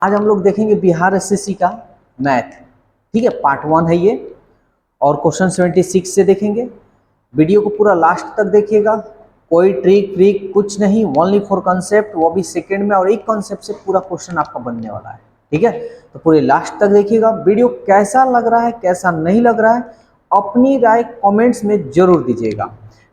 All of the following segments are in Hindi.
आज हम लोग देखेंगे बिहार एसएससी का मैथ। ठीक है, पार्ट 1 है ये और क्वेश्चन 76 से देखेंगे। वीडियो को पूरा लास्ट तक देखिएगा, कोई ट्रिक व्रिक कुछ नहीं, ओनली फॉर कंसेप्ट, वो भी सेकंड में, और एक कंसेप्ट से पूरा क्वेश्चन आपका बनने वाला है। ठीक है, तो पूरे लास्ट तक देखिएगा। वीडियो कैसा लग रहा है कैसा नहीं लग रहा है अपनी राय कमेंट्स में जरूर दीजिएगा।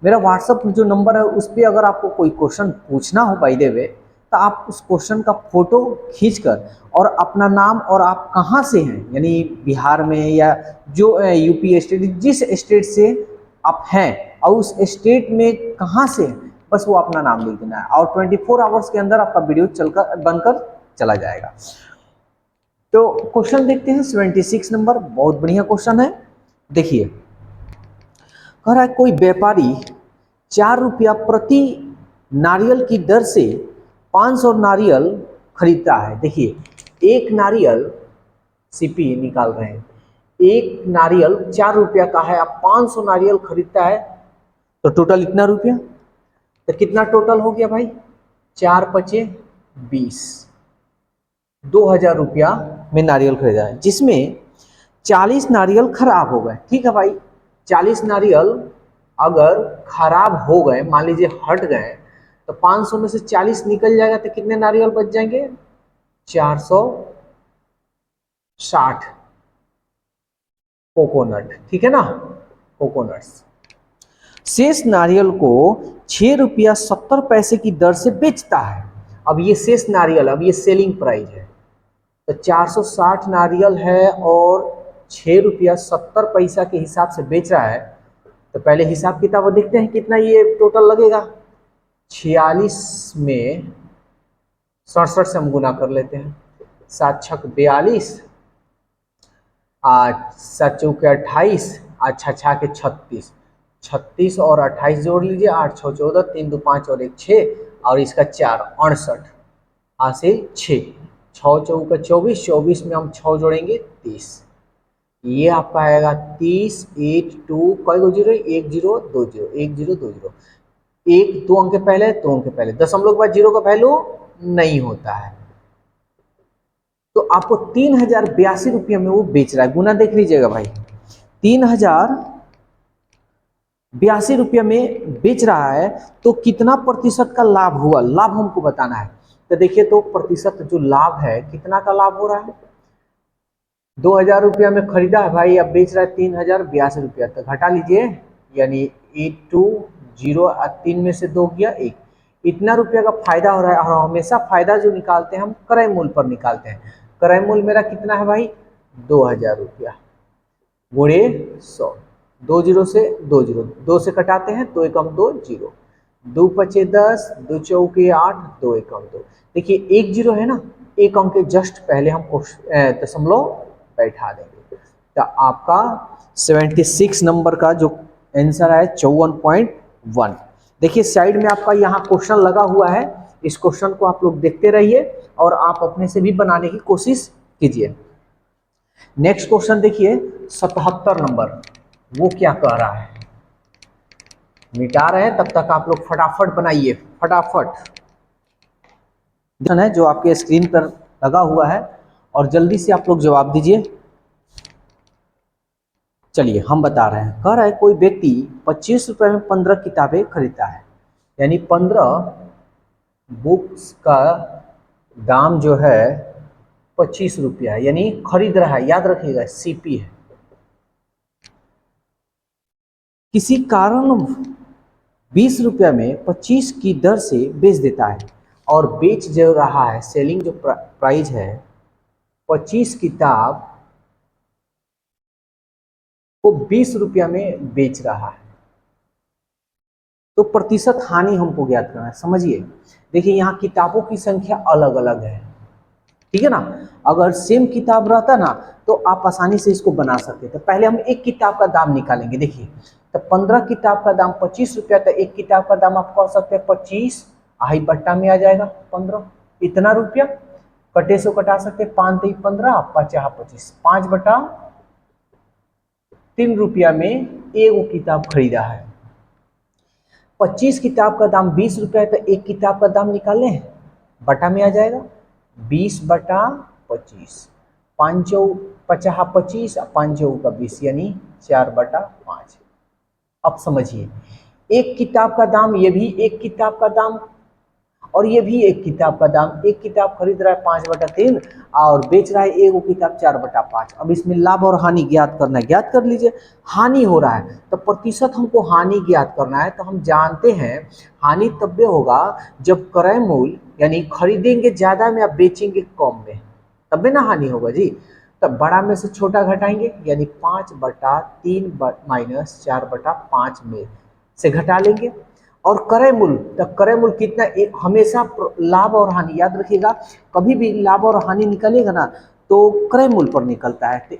मेरा व्हाट्सअप जो नंबर है उस पर अगर आपको कोई क्वेश्चन पूछना हो बाय द वे, तो आप उस क्वेश्चन का फोटो खींचकर और अपना नाम और आप कहाँ से हैं, यानी बिहार में या जो यूपी स्टेट, जिस स्टेट से आप हैं और उस स्टेट में कहाँ से हैं, बस वो अपना नाम लिख देना है और 24 आवर्स के अंदर आपका वीडियो चलकर बनकर चला जाएगा। तो क्वेश्चन देखते हैं 76 नंबर, बहुत बढ़िया क्वेश्चन है। देखिए, कह रहा है कोई व्यापारी 4 रुपया प्रति नारियल की दर से 500 नारियल खरीदता है। देखिए, एक नारियल सीपी निकाल रहे हैं, एक नारियल 4 रुपया का है, अब 500 नारियल खरीदता है तो टोटल इतना रुपया, तो कितना टोटल हो गया भाई? 4 पचे 20, 2000 रुपया में नारियल खरीदा है, जिसमें 40 नारियल खराब हो गए। ठीक है भाई, 40 नारियल अगर खराब हो गए, मान लीजिए हट गए, तो 500 में से 40 निकल जाएगा तो कितने नारियल बच जाएंगे? 460 कोकोनट। ठीक है ना, कोकोनट्स। शेष नारियल को 6 रुपया 70 पैसे की दर से बेचता है। अब ये शेष नारियल, अब ये सेलिंग प्राइस है, तो 460 नारियल है और 6 रुपया 70 पैसा के हिसाब से बेच रहा है। तो पहले हिसाब किताब देखते हैं कितना ये टोटल लगेगा। 46 में 67 से हम गुना कर लेते हैं, 7 छक 42, 7 चौके 28, 8 छः के 36, 36 और 28 जोड़ लीजिए, 8 6 14, 3 2 5 और 1 6, और इसका 4 68, से 6 6 चौका 24, 24 में हम 6 जोड़ेंगे 30, ये आपका आएगा 30। 8 2 कई गो जीरो? 1 0 2 0, 1 0 2 0, एक 2 अंक के पहले, 2 अंक के पहले, दशमलव के बाद जीरो का वैल्यू नहीं होता है। तो आपको 3082 रुपये में वो बेच रहा है। गुना देख लीजिएगा भाई, 3082 रुपये में बेच रहा है, तो कितना प्रतिशत का लाभ हुआ, लाभ हमको बताना है। तो देखिए, तो प्रतिशत जो लाभ है, कितना का लाभ हो रहा है? 2000 रुपया में खरीदा है भाई, अब बेच रहा है 3082 रुपया, तो घटा लीजिए, यानी 820, 3 में से 2 गया 1, इतना रुपया का फायदा हो रहा है। और हमेशा फायदा जो निकालते हैं हम क्रय मूल्य पर निकालते हैं। क्रय मूल्य मेरा कितना है भाई? 2000 रुपया गुणे 100, 2 जीरो से 2 जीरो, 2 से कटाते हैं, 2 एकम 2 जीरो, 2 पचे 10, 2 चौके 8, 2 एकम 2। देखिए, 1 जीरो है ना, एक अंक के जस्ट पहले हम दशमलव बैठा देंगे, तो आपका 76 नंबर का जो आंसर है 54.1। देखिए, साइड में आपका यहाँ क्वेश्चन लगा हुआ है, इस क्वेश्चन को आप लोग देखते रहिए और आप अपने से भी बनाने की कोशिश कीजिए। नेक्स्ट क्वेश्चन देखिए 77 नंबर, वो क्या कह रहा है, मिटा रहे हैं तब तक आप लोग फटाफट बनाइए, फटाफट है जो आपके स्क्रीन पर लगा हुआ है, और जल्दी से आप लोग जवाब दीजिए। चलिए हम बता रहे हैं। कह रहा है कोई व्यक्ति 25 रुपए में 15 किताबें खरीदता है, यानी 15 बुक्स का दाम जो है 25 रुपया, यानी खरीद रहा है, याद रखिएगा सीपी है। किसी कारण 20 रुपया में 25 की दर से बेच देता है, और बेच जो रहा है, सेलिंग जो प्राइस है 25 किताब को 20 रुपया में बेच रहा है, तो प्रतिशत हानि हमको ज्ञात करना है। समझिए, देखिए यहाँ किताबों की संख्या अलग अलग है, ठीक है ना। अगर सेम किताब रहता ना तो आप आसानी से इसको बना सकते थे। पहले हम एक किताब का दाम निकालेंगे। देखिए, तो 15 किताब का दाम 25 रुपया, तो एक किताब का दाम आप कह सकते हैं 25, आई बट्टा में आ जाएगा 15, इतना रुपया कटे से कटा सकते, 5 3 15, 5 25, 5 बटा 3 रुपया में एक किताब खरीदा है। 25 किताब का दाम 20 रुपया है, तो एक किताब का दाम निकालें, बटा में आ जाएगा 20 बटा 25, 5×5 = 25, 5×20 यानी 4/5। अब समझिए, एक किताब का दाम, ये भी एक किताब का दाम और ये भी एक किताब का दाम। एक किताब खरीद रहा है 5/3 और बेच रहा है एक किताब 4/5। अब इसमें लाभ और हानि ज्ञात करना है, ज्ञात कर लीजिए। हानि हो रहा है तो प्रतिशत हमको हानि ज्ञात करना है, तो हम जानते हैं हानि तब होगा जब क्रय मूल्य यानी खरीदेंगे ज्यादा में या बेचेंगे कम में, तब ना हानि होगा जी। तब बड़ा में से छोटा घटाएंगे यानी 5/3 माइनस 4/5 में से घटा लेंगे। और क्रय मूल्य, तो क्रय मूल्य कितना, हमेशा लाभ और हानि याद रखिएगा, कभी भी लाभ और हानि निकलेगा ना तो क्रय मूल्य पर निकलता है। तो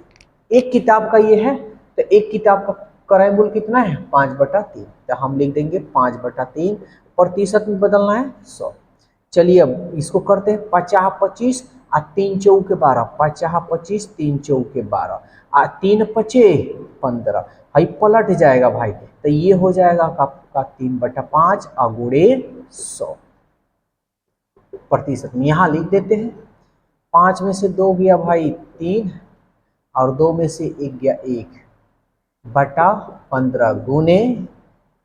एक किताब का ये है, तो एक किताब का क्रय मूल्य कितना है 5/3, तो हम लिख देंगे 5/3, प्रतिशत में बदलना है 100। चलिए अब इसको करते हैं, 50×25 और 3×4 = 50×25, 3×4 = 3×5 = 15। पलट जाएगा भाई, तो ये हो जाएगा आपका 3/5 और गुणे 100 प्रतिशत में। यहाँ लिख देते हैं, 5 में से 2 गया भाई 3 और 2 में से 1 गया 1/15 गुणे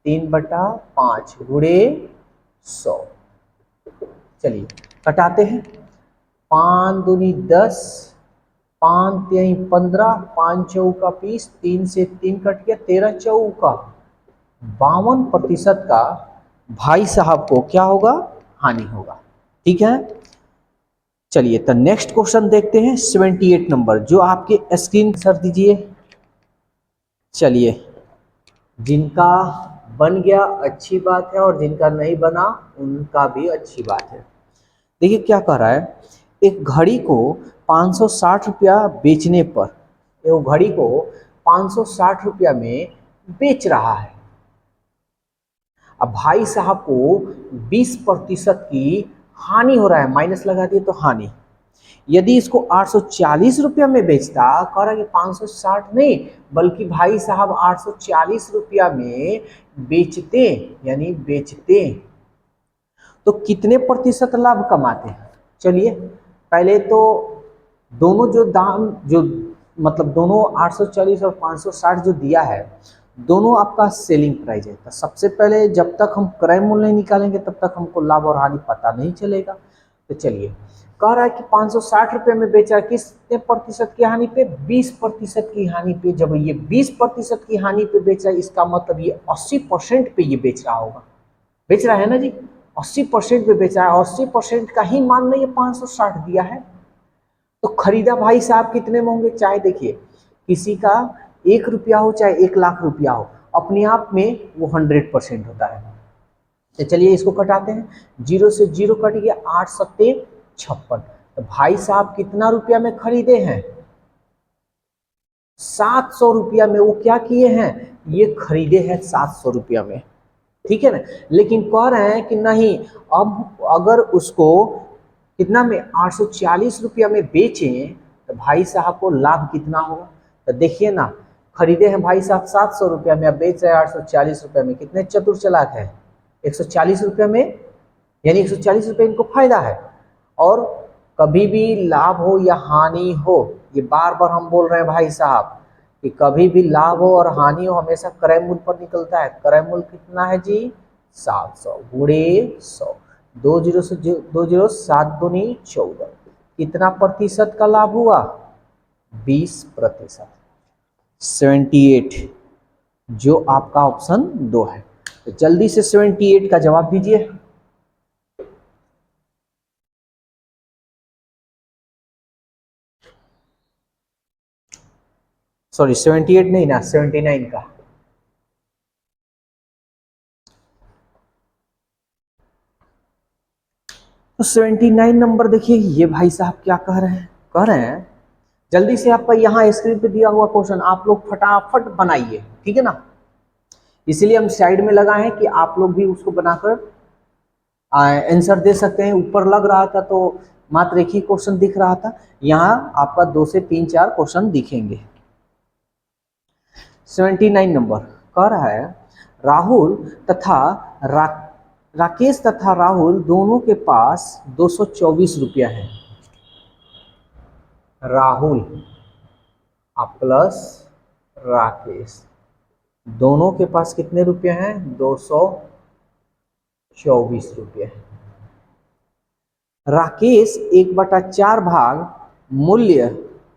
3/5 गुणे 100। चलिए घटाते हैं, 5 दूनी 10, 5 तिहाई 15, 5 चौका 20, 3 से 3 कट गया, 13 चौका 52% का भाई साहब को क्या होगा, हानि होगा। ठीक है, चलिए तो नेक्स्ट क्वेश्चन देखते हैं, 78 नंबर, जो आपके स्क्रीन सर दीजिए। चलिए, जिनका बन गया अच्छी बात है और जिनका नहीं बना उनका भी अच्छी बात है। देखिए क्या कह रहा है, एक घड़ी को 560 रुपया बेचने पर, वो घड़ी को 560 रुपया में बेच रहा है। अब भाई साहब को 20% की हानि हो रहा है, माइनस लगा दिए तो हानि। यदि इसको 840 रुपया में बेचता, कह रहा है कि 560 नहीं बल्कि भाई साहब 840 रुपया में बेचते, यानी बेचते, तो कितने प्रतिशत लाभ कमाते हैं। चलिए पहले तो दोनों जो दाम, जो मतलब दोनों 840 और 560 जो दिया है, दोनों आपका सेलिंग प्राइस है। तो सबसे पहले जब तक हम क्रय मूल्य नहीं निकालेंगे तब तक हमको लाभ और हानि पता नहीं चलेगा। तो चलिए, कह रहा है कि 560 रुपये में बेचा, कितने प्रतिशत की हानि पे, 20% की हानि पे। जब ये 20% की हानि पे बेच रहा है, इसका मतलब ये 80% पे ये बेच रहा होगा, बेच रहा है ना जी, 80% पे बेचा है। 80% का ही मान नहीं, 560 दिया है, तो खरीदा भाई साहब कितने में होंगे। चाहे देखिए किसी का 1 रुपया हो चाहे 1 लाख रुपया हो, अपने आप में वो 100% होता है। तो चलिए इसको कटाते हैं, 0 से 0 कट गया, 8 सत्ते 56। तो भाई साहब कितना रुपया में खरीदे हैं, 700 रुपया में। वो क्या किए हैं, ये खरीदे हैं 700 रुपया में, ठीक है ना। लेकिन कह रहे हैं कि नहीं, अब अगर उसको कितना में 840 रुपया में बेचें तो भाई साहब को लाभ कितना होगा। तो देखिए ना, खरीदे हैं भाई साहब 700 रुपया में, अब बेच रहे हैं 840 रुपया में। कितने चतुर चालाक है, 140 रुपया में, यानी 140 रुपये इनको फायदा है। और कभी भी लाभ हो या हानि हो, ये बार बार हम बोल रहे हैं भाई साहब कि कभी भी लाभ हो और हानि हो हमेशा क्रय मूल्य पर निकलता है। क्रय मूल्य कितना है जी, 700 गुणे 100, 2 0 से 2 0, 7 दूनी 14, कितना प्रतिशत का लाभ हुआ, 20%, 78, जो आपका ऑप्शन 2 है। तो जल्दी से 78 का जवाब दीजिए। सॉरी 78 नहीं ना, 79 का। तो 79 नंबर देखिए, ये भाई साहब क्या कह रहे हैं, कह रहे हैं जल्दी से आपका यहाँ स्क्रीन पे दिया हुआ क्वेश्चन आप लोग फटाफट बनाइए, ठीक है ना। इसीलिए हम साइड में लगाए हैं कि आप लोग भी उसको बनाकर आंसर दे सकते हैं। ऊपर लग रहा था तो मात्र एक ही क्वेश्चन दिख रहा था, यहाँ आपका 2 से 3 4 क्वेश्चन दिखेंगे। 79 नंबर कह रहा है, राहुल तथा राकेश तथा राहुल दोनों के पास 224 रुपया है। राहुल प्लस राकेश, दोनों के पास कितने रुपए हैं? 224 रुपये। राकेश 1/4 भाग मूल्य,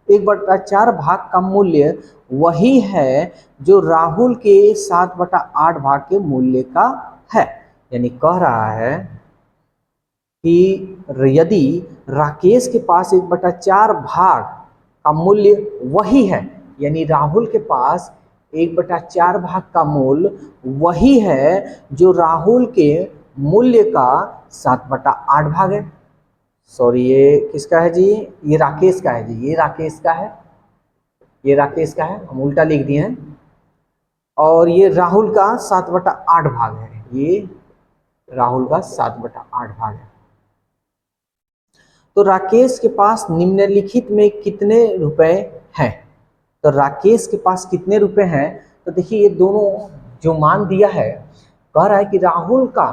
1/4 भाग का मूल्य वही है जो राहुल के 7/8 भाग के मूल्य का है। यानी कह रहा है कि यदि राकेश के पास 1/4 भाग का मूल्य वही है, यानी राहुल के पास 1/4 भाग का मूल्य वही है जो राहुल के मूल्य का 7/8 भाग है। सॉरी, ये किसका है जी? ये राकेश का है जी, ये राकेश का है, ये राकेश का है, हम उल्टा लिख दिए हैं। और ये राहुल का 7/8 भाग है, ये राहुल का 7/8 भाग है। तो राकेश के पास निम्नलिखित में कितने रुपए हैं? तो राकेश के पास कितने रुपए हैं? तो देखिए ये दोनों जो मान दिया है, कह रहा है कि राहुल का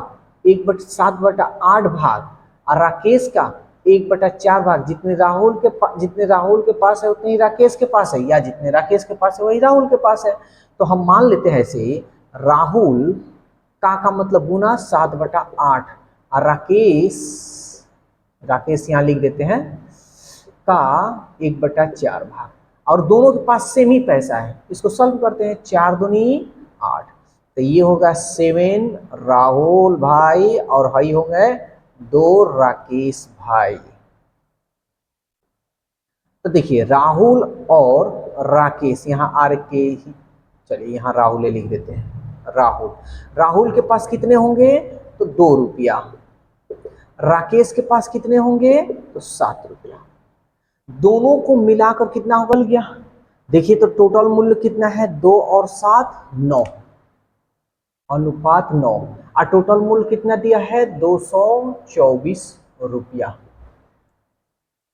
7/8 भाग और राकेश का 1/4 भाग, जितने राहुल के पास है उतने ही राकेश के पास है, या जितने राकेश के पास है वही राहुल के पास है। तो हम मान लेते हैं ऐसे, राहुल का मतलब गुना 7/8 और राकेश यहाँ लिख देते हैं का 1/4 भाग, और दोनों के पास सेम ही पैसा है। इसको सॉल्व करते हैं, 4 दूनी 8, तो ये होगा 7 राहुल भाई और हई हो गए 2 राकेश भाई। तो देखिए राहुल और राकेश, यहाँ आर के ही, चलिए यहाँ राहुल लिख देते हैं। राहुल के पास कितने होंगे? तो 2 रुपया। राकेश के पास कितने होंगे? तो 7 रुपया। दोनों को मिलाकर कितना बन गया? देखिए तो टोटल मूल्य कितना है? 2 और 7 9, अनुपात 9, और टोटल मूल्य कितना दिया है? 224 रुपया।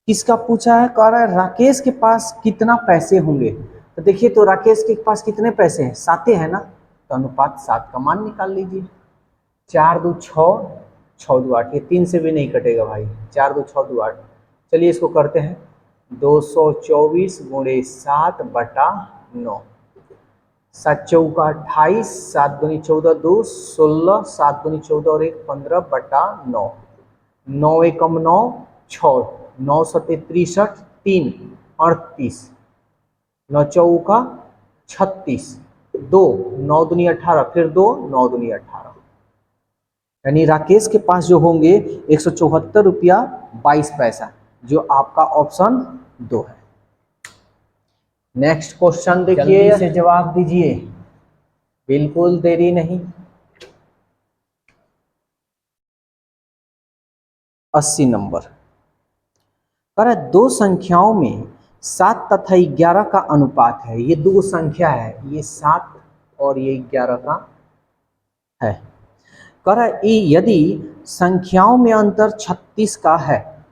किसका पूछा है? कह रहा है राकेश के पास कितना पैसे होंगे। तो देखिए तो राकेश के पास कितने पैसे हैं? 7 है ना, तो अनुपात 7 का मान निकाल लीजिए। 4 2 6, 6 2 8, ये 3 से भी नहीं कटेगा भाई, 4 2 6 2 8। चलिए इसको करते हैं, 224 गुणे 7/9, 7 चौका 28, 7 दूनी 14 2 16, 7 दूनी 14 और 1 15/9, 9 एकम 9 6, 9 सत्ते 63, 3 38, 9 चौका 36, 2 9 दूनी 18, फिर 2 9 दूनी 18, यानी राकेश के पास जो होंगे 174 रुपया 22 पैसा, जो आपका ऑप्शन 2 है। नेक्स्ट क्वेश्चन देखिए, जल्दी से जवाब दीजिए, बिल्कुल देरी नहीं। 80 नंबर। कह रहा है 2 संख्याओं में 7 तथा 11 का अनुपात है। ये 2 संख्या है, ये 7 और ये 11 का है। कह रहा है यदि संख्याओं में अंतर 36 का है,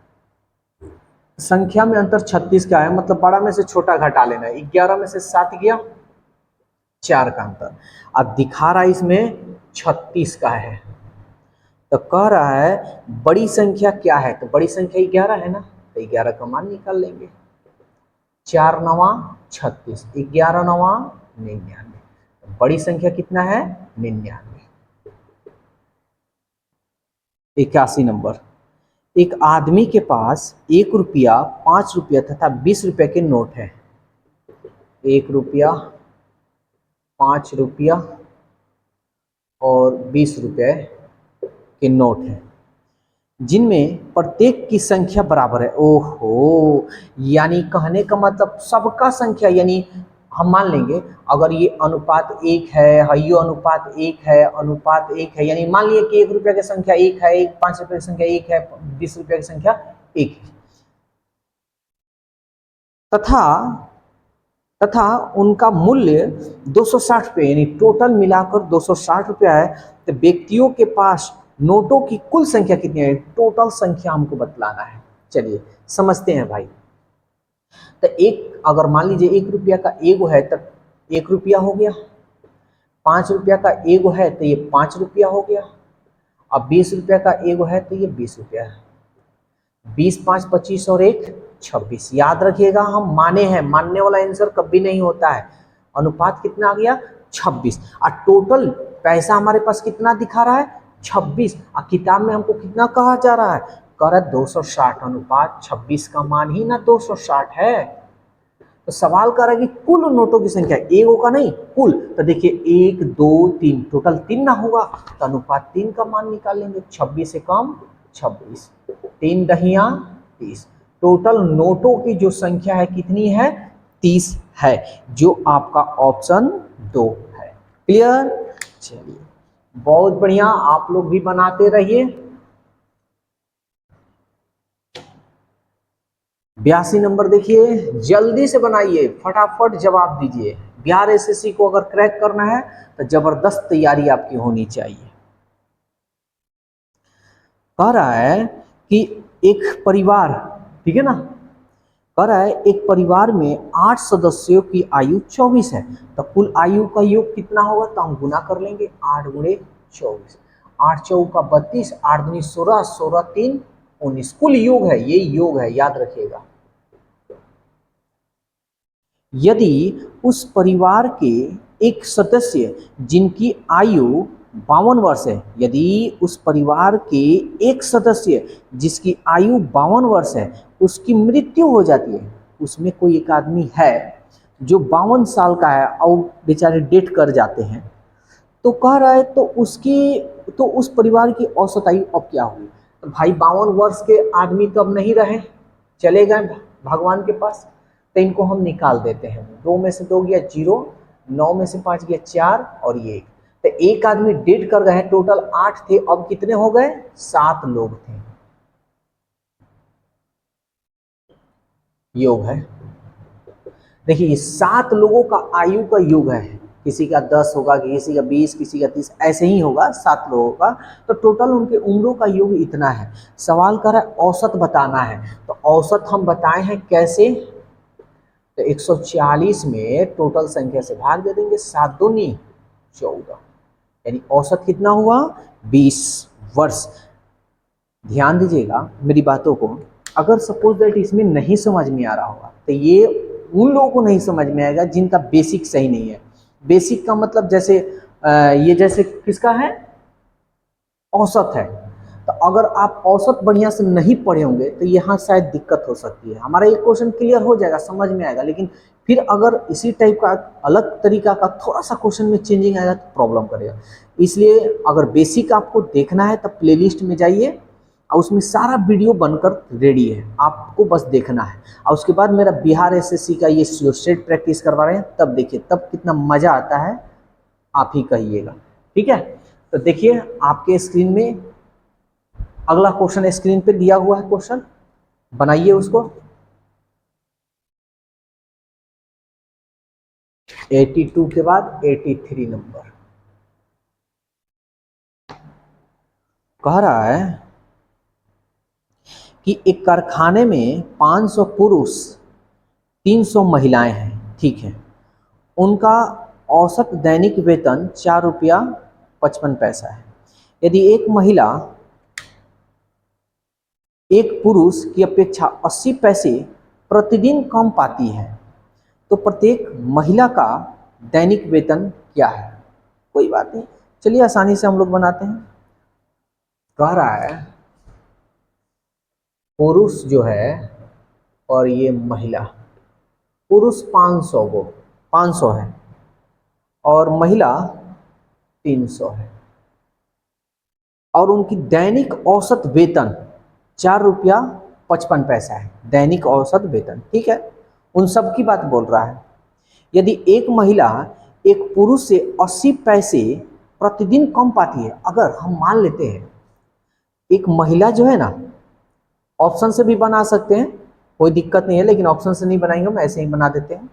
संख्या में अंतर 36 का है, मतलब बड़ा में से छोटा घटा लेना है। 11 में से 7 गया, 4 का अंतर। अब दिखा रहा है इसमें 36 का है, तो कह रहा है बड़ी संख्या क्या है? तो बड़ी संख्या 11 है ना, तो 11 का मान निकाल लेंगे। 4 9 36, 11 9 99, बड़ी संख्या कितना है? 99। 81 नंबर। एक आदमी के पास 1 रुपया, 5 रुपया तथा 20 रुपये के नोट है। 1 रुपया, 5 रुपया और 20 रुपये के नोट हैं, जिनमें प्रत्येक की संख्या बराबर है। ओहो, यानी कहने का मतलब सबका संख्या, यानी हम मान लेंगे अगर ये अनुपात 1 है, ये अनुपात 1 है, अनुपात 1 है, यानी मान लिए कि 1 रुपया की संख्या 1 है, 5 रुपये की संख्या 1 है, 20 रुपये की संख्या 1 है, तथा उनका मूल्य 260 रुपये, यानी टोटल मिलाकर 260 रुपया है। तो व्यक्तियों के पास नोटों की कुल संख्या कितनी है? टोटल संख्या हमको बतलाना है। चलिए समझते हैं भाई। तो एक, अगर मान लीजिए 1 रुपया का एगो है तो 1 रुपया हो गया, 5 रुपया का एगो है तो ये 5 रुपया हो गया, अब 20 रुपया का एगो है तो ये 20 रुपया है। 20 5 25 और 1 26। याद रखिएगा हम माने हैं, मानने वाला आंसर कभी नहीं होता है। अनुपात कितना आ गया 26। और टोटल पैसा हमारे पास कितना दिखा रहा है 26। और किताब में हमको कितना कहा जा रहा है, कह रहा है 260। अनुपात 26 का मान ही ना 260 है। तो सवाल कर रहा है कि कुल नोटों की संख्या, एक का नहीं कुल। तो देखिए 1 2 3 टोटल 3 ना होगा, तो अनुपात 3 का मान निकाल लेंगे। 26 से कम 26, 3 दहिया 30। टोटल नोटों की जो संख्या है कितनी है 30 है, जो आपका ऑप्शन 2 है। क्लियर? चलिए बहुत बढ़िया, आप लोग भी बनाते रहिए। 82 नंबर देखिए, जल्दी से बनाइए, फटाफट जवाब दीजिए। बिहार एसएससी को अगर क्रैक करना है तो जबरदस्त तैयारी आपकी होनी चाहिए। कह रहा है कि एक परिवार, ठीक है ना, कह रहा है एक परिवार में 8 सदस्यों की आयु 24 है, तो कुल आयु का योग कितना होगा, तो हम गुना कर लेंगे 8 गुणे 24। 8 चौका 32, 8 दूनी 16, 16 3 19। कुल योग है, ये योग है, याद रखिएगा। यदि उस परिवार के एक सदस्य जिनकी आयु 52 वर्ष है, यदि उस परिवार के एक सदस्य जिसकी आयु 52 वर्ष है उसकी मृत्यु हो जाती है, उसमें कोई एक आदमी है जो 52 साल का है और बेचारे डेथ कर जाते हैं, तो कह रहा है तो उस परिवार की औसत आयु अब क्या हुई। तो भाई 52 वर्ष के आदमी तो अब नहीं रहे, चले गए भगवान के पास, तो इनको हम निकाल देते हैं। 2 में से 2 गया 0, 9 में से 5 गया 4 और ये 1। तो एक आदमी डेड कर गए, टोटल 8 थे, अब कितने हो गए 7 लोग थे। योग है, देखिए 7 लोगों का आयु का योग है, किसी का 10 होगा, किसी का 20, किसी का 30, ऐसे ही होगा 7 लोगों का। तो टोटल उनके उम्रों का योग इतना है। सवाल कर रहा है औसत बताना है, तो औसत हम बताए हैं कैसे, तो 140 में टोटल संख्या से भाग दे देंगे, 7 दूनी 14, यानी औसत कितना हुआ 20 वर्ष। ध्यान दीजिएगा मेरी बातों को, अगर सपोज दैट इसमें नहीं समझ में आ रहा होगा तो ये उन लोगों को नहीं समझ में आएगा जिनका बेसिक सही नहीं है। बेसिक का मतलब जैसे ये जैसे किसका है औसत है, तो अगर आप औसत बढ़िया से नहीं पढ़े होंगे तो यहाँ शायद दिक्कत हो सकती है। हमारा एक क्वेश्चन क्लियर हो जाएगा, समझ में आएगा, लेकिन फिर अगर इसी टाइप का अलग तरीका का थोड़ा सा क्वेश्चन में चेंजिंग आएगा तो प्रॉब्लम करेगा। इसलिए अगर बेसिक आपको देखना है तो प्लेलिस्ट में जाइए और उसमें सारा वीडियो बनकर रेडी है, आपको बस देखना है। और उसके बाद मेरा बिहार एसएससी का ये स्टेट प्रैक्टिस करवा रहे हैं, तब देखिए तब कितना मज़ा आता है, आप ही कहिएगा। ठीक है, तो देखिए आपके स्क्रीन में अगला क्वेश्चन स्क्रीन पे दिया हुआ है, क्वेश्चन बनाइए उसको। 82 के बाद 83 नंबर कह रहा है कि एक कारखाने में 500 पुरुष 300 महिलाएं हैं, ठीक है, उनका औसत दैनिक वेतन 4 रुपया 55 पैसा है। यदि एक महिला एक पुरुष की अपेक्षा 80 पैसे प्रतिदिन कम पाती है, तो प्रत्येक महिला का दैनिक वेतन क्या है। कोई बात नहीं, चलिए आसानी से हम लोग बनाते हैं। कह रहा है पुरुष जो है और ये महिला, पुरुष 500 है और महिला 300 है, और उनकी दैनिक औसत वेतन 4 रुपया 55 पैसा है, दैनिक औसत वेतन, ठीक है, उन सब की बात बोल रहा है। यदि एक महिला एक पुरुष से 80 पैसे प्रतिदिन कम पाती है, अगर हम मान लेते हैं एक महिला जो है ना, ऑप्शन से भी बना सकते हैं, कोई दिक्कत नहीं है, लेकिन ऑप्शन से नहीं बनाएंगे, हम ऐसे ही बना देते हैं।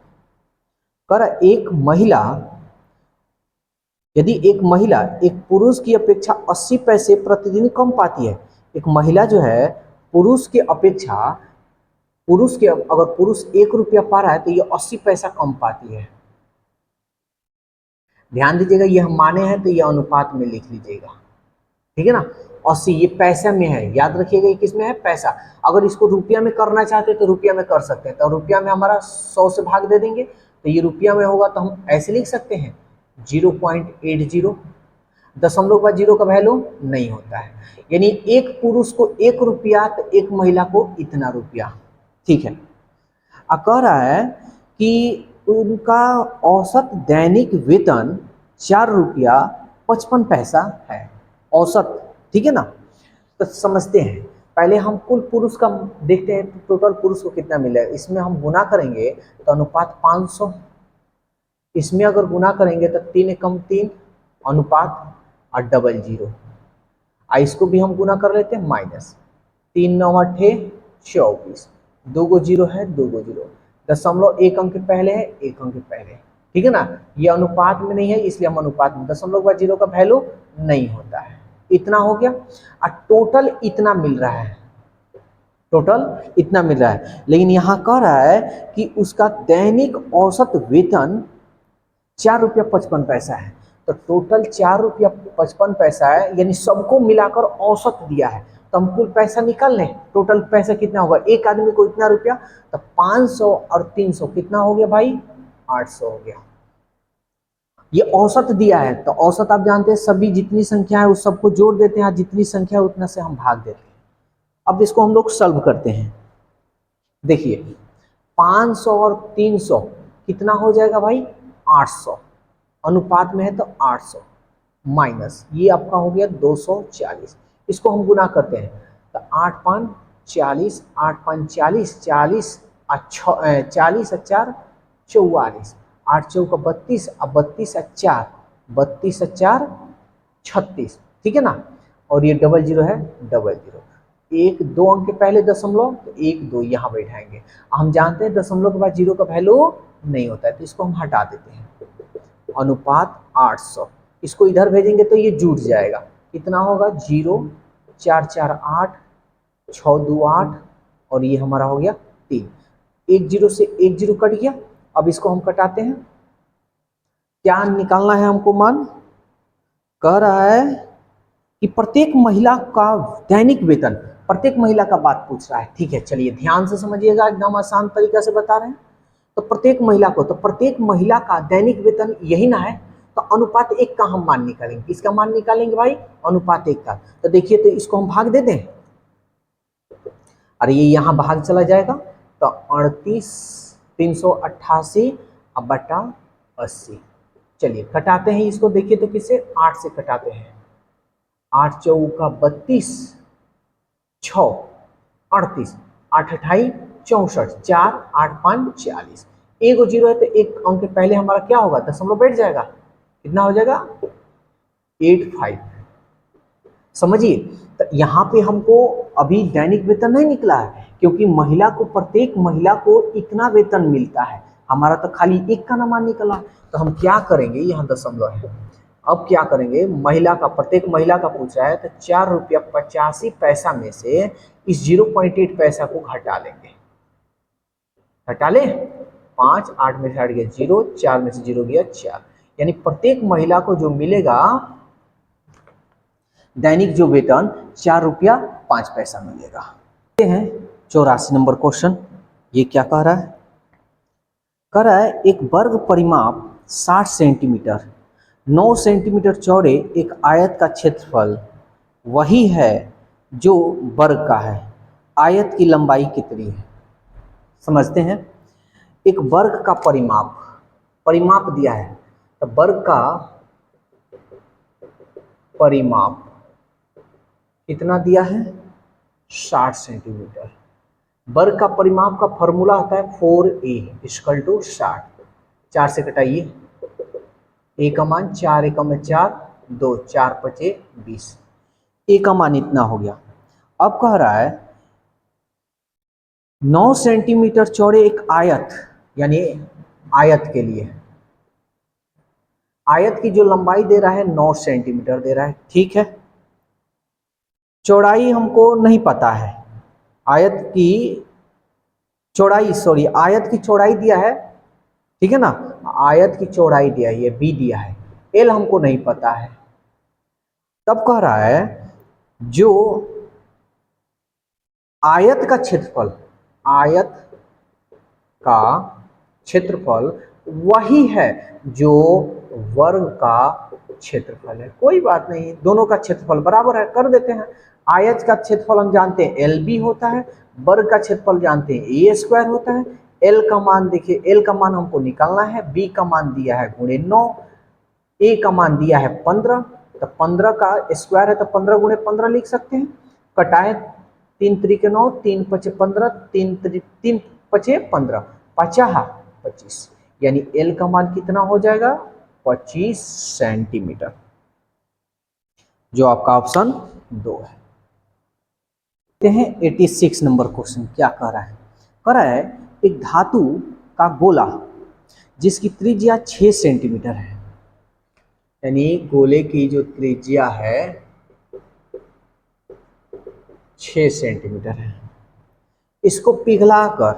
कर एक महिला, यदि एक महिला एक पुरुष की अपेक्षा 80 पैसे प्रतिदिन कम पाती है, एक महिला जो है पुरुष की अपेक्षा, पुरुष के अगर पुरुष 1 रुपया पा रहा है तो ये 80 पैसा कम पाती है। ध्यान दीजिएगा, ये हम माने हैं तो ये अनुपात में लिख लीजिएगा, ठीक है ना। 80 ये पैसा में है, याद रखिएगा ये किस में है, पैसा। अगर इसको रुपया में करना चाहते हैं तो रुपया में कर सकते हैं, तो रुपया में हमारा 100 से भाग दे देंगे तो ये रुपया में होगा, तो हम ऐसे लिख सकते हैं 0.80। दशमलव के बाद जीरो का वैल्यू नहीं होता है, यानी एक पुरुष को 1 रुपया तो एक महिला को इतना रुपया। ठीक है, अब कह रहा है कि उनका औसत दैनिक वेतन 4 रुपया 55 पैसा है, औसत। ठीक है ना, तो समझते हैं। पहले हम कुल पुरुष का देखते हैं, टोटल पुरुष को कितना मिलेगा। इसमें हम गुना करेंगे तो अनुपात 500, इसमें अगर गुना करेंगे तो 3 एकम 3 अनुपात और डबल 0। इसको भी हम गुना कर लेते हैं, माइनस 3 9 8 24, 2 गो 0 है, 2 गो 0, दशमलव एक अंक पहले है, एक अंक पहले। ठीक है ना, ये अनुपात में नहीं है इसलिए हम अनुपात में, दशमलव के बाद 0 का वैल्यू नहीं होता है। इतना हो गया, और टोटल इतना मिल रहा है, टोटल इतना मिल रहा है। लेकिन यहाँ कह रहा है कि उसका दैनिक औसत वेतन 4 रुपया 55 पैसा है, तो टोटल 4 रुपया 55 पैसा है, यानी सबको मिलाकर औसत दिया है। तो हम कुल पैसा निकाल लें, टोटल पैसा कितना होगा, एक आदमी को इतना रुपया, तो 500 और 300 कितना हो गया भाई, 800 हो गया। ये औसत दिया है, तो औसत आप जानते हैं सभी जितनी संख्या है उस सबको जोड़ देते हैं, जितनी संख्या है उतना से हम भाग देते हैं। अब इसको हम लोग सॉल्व करते हैं। देखिए 500 और 300 कितना हो जाएगा भाई, 800, अनुपात में है तो 800, माइनस ये आपका हो गया 240। इसको हम गुना करते हैं तो 8 5 40, 8 5 40, 40 40 और 4 44, 8 चौका 32 और 32 और 4 32 और 4 36। ठीक है ना, और ये डबल 0 है, डबल 0, एक दो अंक के पहले दशमलव, तो 1 2 यहाँ बैठाएंगे। हम जानते हैं दशमलव के बाद 0 का वैल्यू नहीं होता है, तो इसको हम हटा देते हैं। अनुपात 800, इसको इधर भेजेंगे तो ये जुट जाएगा, कितना होगा 0 4 4 8 6 2 8, और ये हमारा हो गया 3, 1 0 से 1 0 कट गया। अब इसको हम कटाते हैं, क्या निकालना है हमको मान, कह रहा है कि प्रत्येक महिला का दैनिक वेतन, प्रत्येक महिला का बात पूछ रहा है। ठीक है, चलिए ध्यान से समझिएगा, एकदम आसान तरीका से बता रहे हैं। तो प्रत्येक महिला को, तो प्रत्येक महिला का दैनिक वेतन यही ना है, तो अनुपात 1 का हम मान निकालेंगे। किसका मान निकालेंगे भाई, अनुपात 1 का। तो देखिए, तो इसको हम भाग दे दें, और ये यहाँ भाग चला जाएगा, तो 38 388 बटा 80। चलिए कटाते हैं इसको, देखिए तो किससे, 8 से कटाते हैं, 8 चौका 32, 6 38, 8 अठाई 64, 4 8 5 40, 1 0 है तो एक अंक पहले हमारा क्या होगा, दशमलव बैठ जाएगा, कितना हो जाएगा 85। समझिए, तो यहाँ पे हमको अभी दैनिक वेतन नहीं निकला है, क्योंकि महिला को, प्रत्येक महिला को इतना वेतन मिलता है, हमारा तो खाली 1 का मान निकला। तो हम क्या करेंगे, यहाँ दशमलव है, अब क्या करेंगे, महिला का, प्रत्येक महिला का पूछ रहा है, तो 4 रुपया 85 पैसा में से इस 0.8 पैसा को घटा लेंगे, घटा ले, 5 8 में से हट गया 0, 4 में से 0 गया 4, यानी प्रत्येक महिला को जो मिलेगा दैनिक जो वेतन 4 रुपया 5 पैसा मिलेगा। हैं 84 नंबर क्वेश्चन, ये क्या कह रहा है, कह रहा है एक वर्ग परिमाप 60 सेंटीमीटर 9 सेंटीमीटर चौड़े एक आयत का क्षेत्रफल वही है जो वर्ग का है, आयत की लंबाई कितनी है। समझते हैं, एक वर्ग का परिमाप, परिमाप दिया है, तो वर्ग का परिमाप कितना दिया है, 60 सेंटीमीटर। वर्ग का परिमाप का फॉर्मूला होता है 4a = 60, 4 से कटाइए, a का मान 4 एकम में 4 2 4 5 20, a का मान इतना हो गया। अब कह रहा है 9 सेंटीमीटर चौड़े एक आयत, यानी आयत के लिए, आयत की जो लंबाई दे रहा है 9 सेंटीमीटर दे रहा है। ठीक है, चौड़ाई हमको नहीं पता है, आयत की चौड़ाई, सॉरी आयत की चौड़ाई दिया है, ठीक है ना, आयत की चौड़ाई दिया है, ये b दिया है, l हमको नहीं पता है। तब कह रहा है जो आयत का क्षेत्रफल, आयत का क्षेत्रफल वही है जो वर्ग का क्षेत्रफल है। कोई बात नहीं, दोनों का क्षेत्रफल बराबर है, कर देते हैं। आयत का क्षेत्रफल हम जानते हैं एल बी होता है, वर्ग का क्षेत्रफल जानते हैं ए स्क्वायर होता है। एल का मान देखिए, एल का मान हमको निकालना है, बी का मान दिया है गुणे 9, ए का मान दिया है 15, तो 15 का स्क्वायर है तो 15 गुणे 15 लिख सकते हैं। कटाए 3 त्रिक 9, 3 पचे 15, 3 पचे 15, 25, यानी एल का मान कितना हो जाएगा 25 सेंटीमीटर, जो आपका ऑप्शन 2 है। देखते हैं 86 नंबर क्वेश्चन क्या कह रहा है। कह रहा है एक धातु का गोला जिसकी त्रिज्या 6 सेंटीमीटर है, यानी गोले की जो त्रिज्या है 6 सेंटीमीटर है, इसको पिघलाकर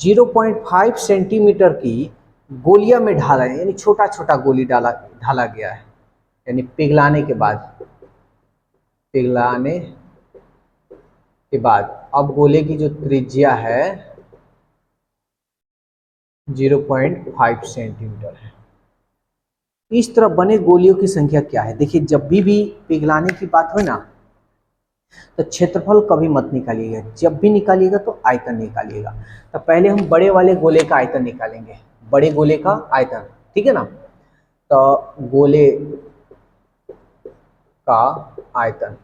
0.5 सेंटीमीटर की गोलियां में ढाला है, यानी छोटा छोटा गोली ढाला गया है। यानी पिघलाने के बाद अब गोले की जो त्रिज्या है 0.5 सेंटीमीटर है। इस तरह बने गोलियों की संख्या क्या है। देखिए जब भी पिघलाने की बात हो ना तो क्षेत्रफल कभी मत निकालिएगा, जब भी निकालिएगा तो आयतन निकालिएगा। तो पहले हम बड़े वाले गोले का आयतन निकालेंगे, बड़े गोले का आयतन, ठीक है ना। तो गोले का आयतन,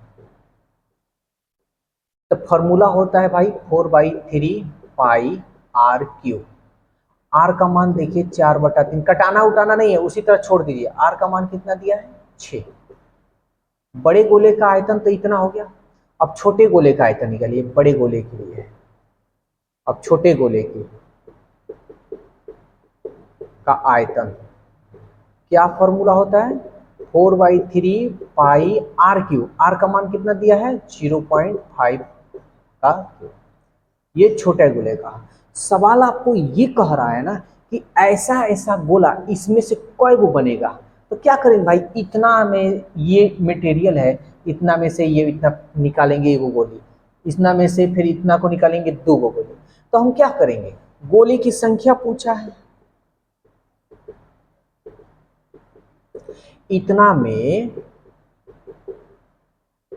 तो फॉर्मूला होता है भाई 4/3 पाई आर क्यूब। आर का मान देखिए 4/3, कटाना उठाना नहीं है, उसी तरह छोड़ दीजिए। आर का मान कितना दिया है 6। बड़े गोले का आयतन तो इतना हो गया। अब छोटे गोले का आयतन निकालिए, बड़े गोले के लिए। अब छोटे गोले की का आयतन क्या फॉर्मूला होता है 4/3 पाई आर क्यूब। आर का मान कितना दिया है 0.5 का क्यूब। ये छोटे गोले का। सवाल आपको ये कह रहा है ना कि ऐसा ऐसा गोला इसमें से कई गो बनेगा, तो क्या करेंगे भाई, इतना में ये मटेरियल है, इतना में से ये इतना निकालेंगे एगो गोली, इतना में से फिर इतना को निकालेंगे 2 गो गोली। तो हम क्या करेंगे, गोली की संख्या पूछा है, इतना में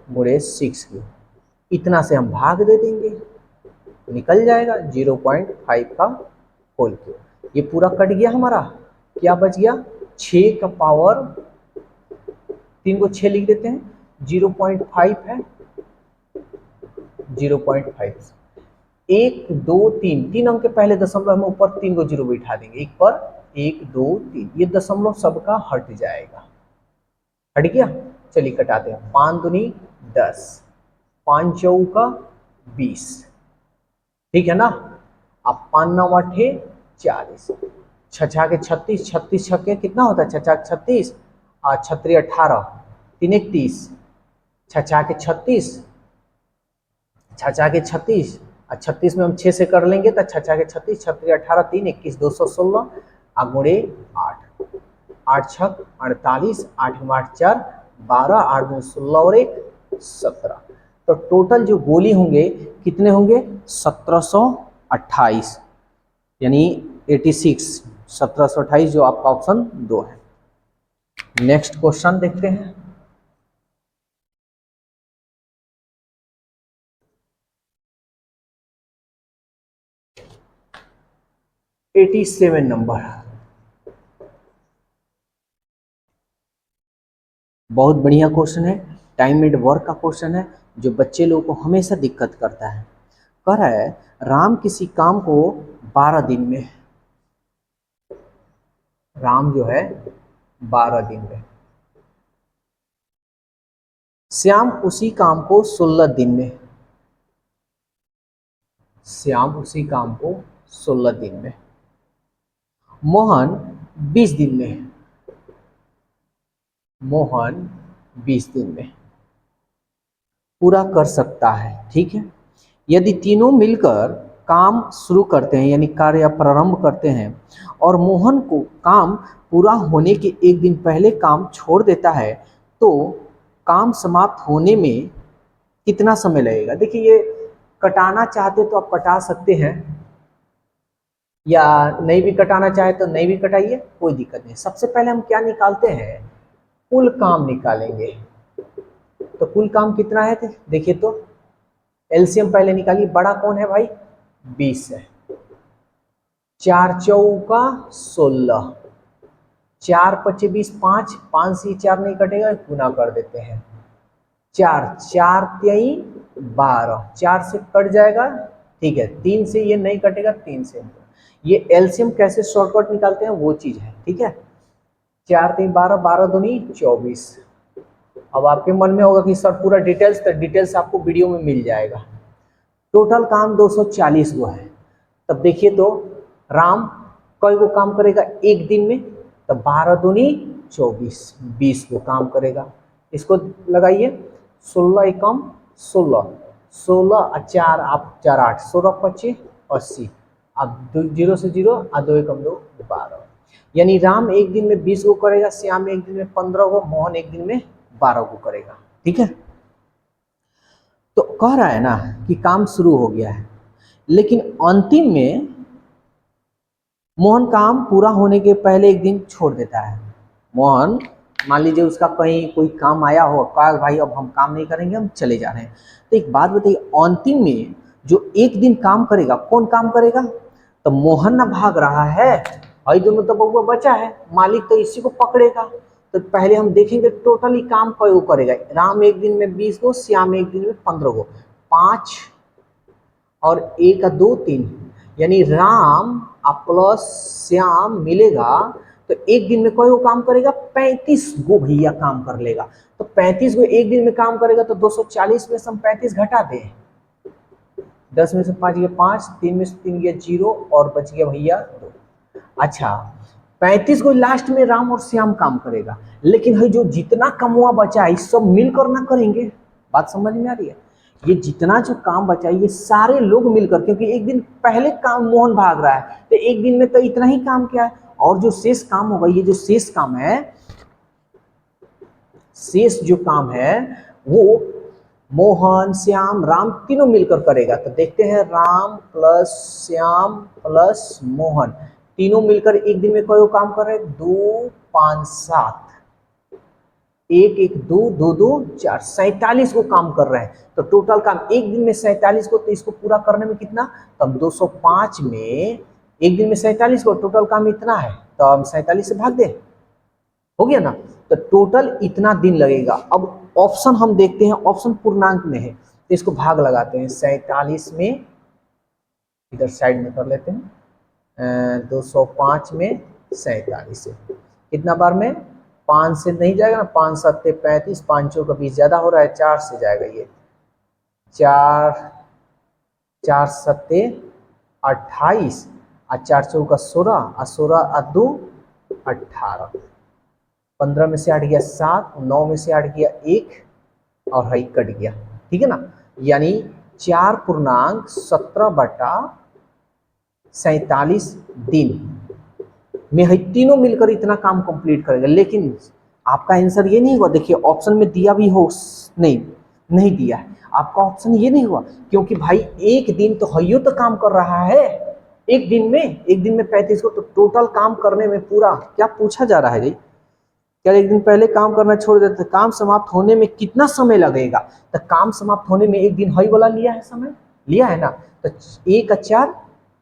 गुणे 6 की, इतना से हम भाग दे देंगे, निकल जाएगा 0.5 का होल क्यूब। ये पूरा कट गया हमारा, क्या बच गया 6 का पावर 3 को 6 लिख देते हैं, 0.5 है, 0.5 1 2 3 3 अंक के पहले दशमलव हम ऊपर 3 को 0 बिठा देंगे, एक पर 1 2 3, ये दशमलव सबका हट जाएगा, हट गया। चलिए कटाते हैं, 5 दूनी 10, 5 चौका 20, ठीक है ना। अब 5 9 8 40, 6 के 36, 36 छक्के कितना होता है 6 36, 36 18, 3 31, 6 के 36, 6 के 36, और 36 में हम 6 से कर लेंगे तो 6 के 36, 36 18, 3 21, 216, गुणे 8, 8 छक 48, 8 में 8 4 12, 8 में 16 और 1 17। तो टोटल जो गोली होंगे कितने होंगे 1728, यानी 86, 1728 जो आपका ऑप्शन 2 है। नेक्स्ट क्वेश्चन देखते हैं। एटी 87 नंबर, बहुत बढ़िया क्वेश्चन है, टाइम एंड वर्क का क्वेश्चन है, जो बच्चे लोगों को हमेशा दिक्कत करता है। कह रहा है राम किसी काम को 12 दिन में, राम जो है 12 दिन में, श्याम उसी काम को 16 दिन में, श्याम उसी काम को 16 दिन में, मोहन 20 दिन में, मोहन 20 दिन में पूरा कर सकता है, ठीक है। यदि तीनों मिलकर काम शुरू करते हैं, यानी कार्य प्रारंभ करते हैं, और मोहन को काम पूरा होने के एक दिन पहले काम छोड़ देता है, तो काम समाप्त होने में कितना समय लगेगा। देखिए ये कटाना चाहते तो आप कटा सकते हैं, या नहीं भी कटाना चाहे तो नहीं भी कटाइए, कोई दिक्कत नहीं। सबसे पहले हम क्या निकालते हैं, कुल काम निकालेंगे। तो कुल काम कितना है देखिए, तो एलसीएम पहले निकालिए। बड़ा कौन है भाई, 20 है। 4 चौका 16, 4 पचे 20, 5 5 से 4 नहीं कटेगा, गुना कर देते हैं। 4 4 तेई 12, 4 से कट जाएगा, ठीक है। 3 से ये नहीं कटेगा, 3 से। ये एलसीएम कैसे शॉर्टकट निकालते हैं वो चीज है, ठीक है। 4 3 12, 12 दूनी 24। अब आपके मन में होगा कि सर पूरा डिटेल्स, तो डिटेल्स आपको वीडियो में मिल जाएगा। टोटल काम 240 गो है। तब देखिए तो राम कई गो काम करेगा एक दिन में, तो 12 दूनी 24, 20 गो काम करेगा। इसको लगाइए, 16 एकम 16, 16 और 4 आप 4 8, 16 25 80। अब 0 से 0 और 2 एकम 2 12, यानी राम एक दिन में 20 गो करेगा, श्याम एक दिन में 15 गो, मोहन एक दिन में 12 गो करेगा, ठीक है। तो कह रहा है ना कि काम शुरू हो गया है, लेकिन अंतिम में मोहन काम पूरा होने के पहले एक दिन छोड़ देता है। मोहन मान लीजिए उसका कहीं कोई काम आया हो, कहा भाई अब हम काम नहीं करेंगे, हम चले जा रहे हैं। तो एक बात बताइए, अंतिम में जो एक दिन काम करेगा, कौन काम करेगा, तो मोहन ना भाग रहा है, भाई दोनों तो बउआ बचा है, मालिक तो इसी को पकड़ेगा। तो पहले हम देखेंगे टोटली काम कई करेगा। राम एक दिन में 20 गो, श्याम एक दिन में 15 गो, 5 और 1 2 3, यानी राम प्लस श्याम मिलेगा तो एक दिन में कोई काम करेगा, 35 गो भैया काम कर लेगा। तो 35 गो एक दिन में काम करेगा, तो 240 में से हम 35 घटा दें, 10 में से 5 गया 5, 3 में से 3 गया 0 और बच गया भैया 2। अच्छा 35 को लास्ट में राम और श्याम काम करेगा, लेकिन है जो जितना कमुआ बचा है सब मिलकर ना करेंगे। बात समझ में आ रही है, ये जितना जो काम बचा है ये सारे लोग मिलकर, क्योंकि एक दिन पहले काम मोहन भाग रहा है, तो एक दिन में तो इतना ही काम किया है, और जो शेष काम होगा, ये जो शेष काम है, शेष जो काम है वो मोहन श्याम राम तीनों मिलकर करेगा। तो देखते हैं, राम प्लस श्याम प्लस मोहन तीनों मिलकर एक दिन में कोई काम कर रहे हैं, 2 5 7, 1 1 2 2 2 4, 47 को काम कर रहे हैं। तो टोटल काम एक दिन में 47 को, तो इसको पूरा करने में कितना, तो हम 205 में एक दिन में 47 को, टोटल काम इतना है, तो हम 47 से भाग दे, हो गया ना। तो टोटल इतना दिन लगेगा। अब ऑप्शन हम देखते हैं, ऑप्शन पूर्णांक में है, तो इसको भाग लगाते हैं 47 में, इधर साइड में कर लेते हैं, 205 में 47 से कितना बार में, 5 से नहीं जाएगा ना, 5 7 35, 5 का 20 ज्यादा हो रहा है, 4 से जाएगा ये, 4 4 7 28 और 4 चौका 16 और 16 और 2 18, 15 में से 8 गया 7, 9 में से 8 गया 1 और हई कट गया, ठीक है ना। यानी 4/17 दिन में हई तीनों मिलकर इतना काम कंप्लीट करेगा। लेकिन आपका आंसर ये नहीं हुआ, देखिए ऑप्शन में दिया भी हो, नहीं दिया है, आपका ऑप्शन ये नहीं हुआ, क्योंकि भाई एक दिन तो हइयो तो काम कर रहा है, एक दिन में 35 को, तो टोटल काम करने में पूरा क्या पूछा जा रहा है जी, क्या एक दिन पहले काम करना छोड़ देते, काम समाप्त होने में कितना समय लगेगा, तो काम समाप्त होने में एक दिन हई वाला लिया है, समय लिया है ना। तो 1 4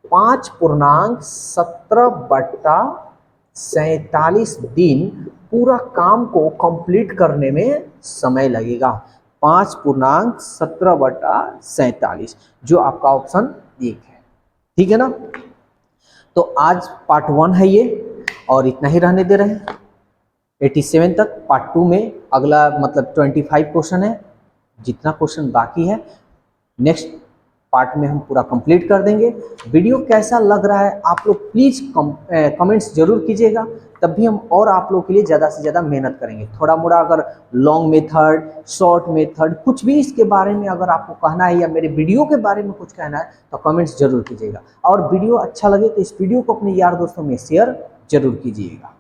5/17 दिन पूरा काम को कंप्लीट करने में समय लगेगा, 5/17 जो आपका ऑप्शन 1 है, ठीक है ना। तो आज पार्ट 1 है ये, और इतना ही रहने दे रहे हैं 87 तक। पार्ट 2 में अगला मतलब 25 क्वेश्चन है, जितना क्वेश्चन बाकी है नेक्स्ट पार्ट में हम पूरा कंप्लीट कर देंगे। वीडियो कैसा लग रहा है आप लोग प्लीज़ कमेंट्स जरूर कीजिएगा, तब भी हम और आप लोग के लिए ज़्यादा से ज़्यादा मेहनत करेंगे। थोड़ा मोड़ा अगर लॉन्ग मेथड, शॉर्ट मेथड, कुछ भी इसके बारे में अगर आपको कहना है या मेरे वीडियो के बारे में कुछ कहना है तो कमेंट्स जरूर कीजिएगा। और वीडियो अच्छा लगे तो इस वीडियो को अपने यार दोस्तों में शेयर जरूर कीजिएगा।